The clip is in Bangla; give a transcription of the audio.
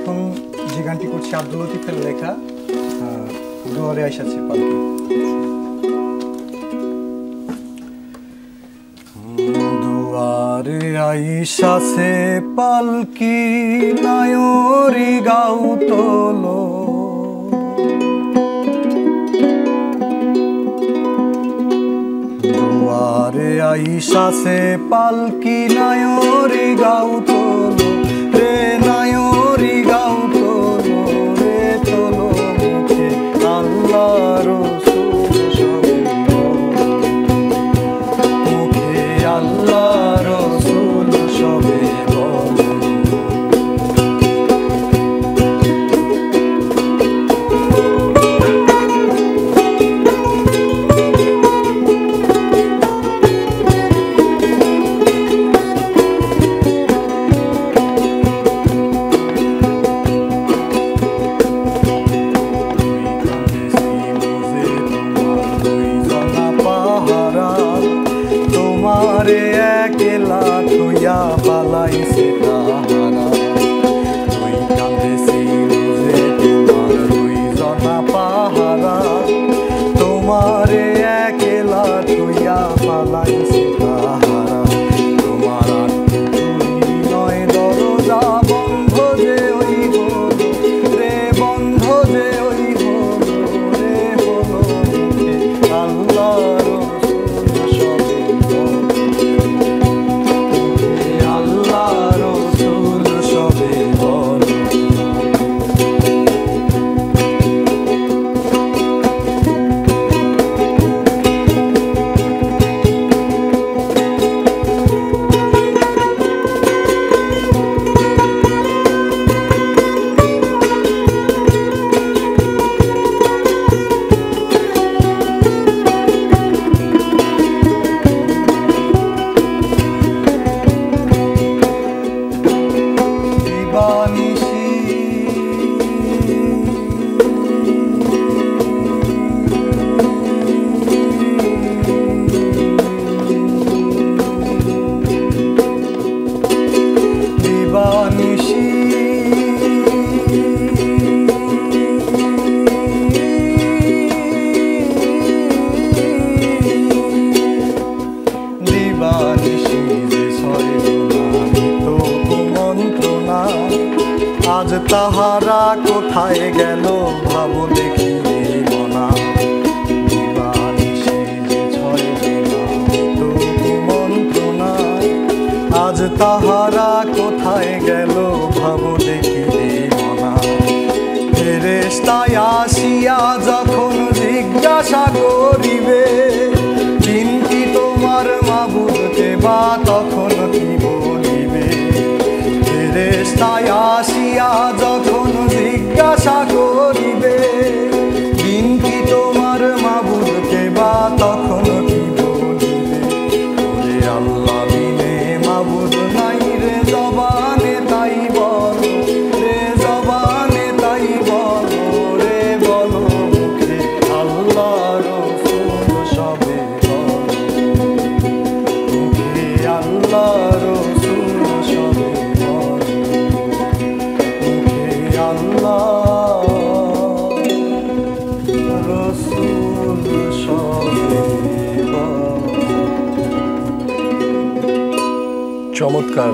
এখন যে গানটি করছি আব্দুল লতিফের লেখা দুয়ারে আইসাছে পালকি। দুয়ারে আইসাছে পালকি নায়রি গাও তোলো, দুয়ারে আইসাছে পালকি নায়রি গাও তোলো রে, নায়রি গাও তোলো রে, তোলো মুখে আল্লাহ রসুল সবে মুখে আল্লাহ রসুল সবে তোমারে একলা তুইয়া পালাইছে তাহারা, তুই কাঁদেছিল যে তোমার দুইজনা পাহারা, তোমারে একলা তুইয়া পালাইছে তাহারা, তোমার নয় দরজা বন্ধ যে ওই হলো রে, বন্ধ যে ওই হলো রে, হলো মুখে আল্লাহ আজ তাহারা কোথায় গেল ভাবো দেখি মনা, দিবানিশি যে ছয় তো মন্ত্রণা, আজ তাহারা কোথায় গেল ভাবো দেখি মনা, ফেরেশতায় আসিয়া যখন জিজ্ঞাসা করিবে দিন কি তোমার মাবুদকে, বা তখন কি বলিবে, ফেরেশতায় আসিয়া যখন জিজ্ঞাসা করিবে দিন কি তোমার মাবুদকে, বা তখন কি বলিবে, ওরে আল্লাহ বিনে মাবুদ নাই রে, জবানে তাই বলো রে, জবানে তাই বলো রে, বলো মুখে আল্লাহ রসুল সবে বলো, মুখে আল্লাহ রসুল সবে চমৎকার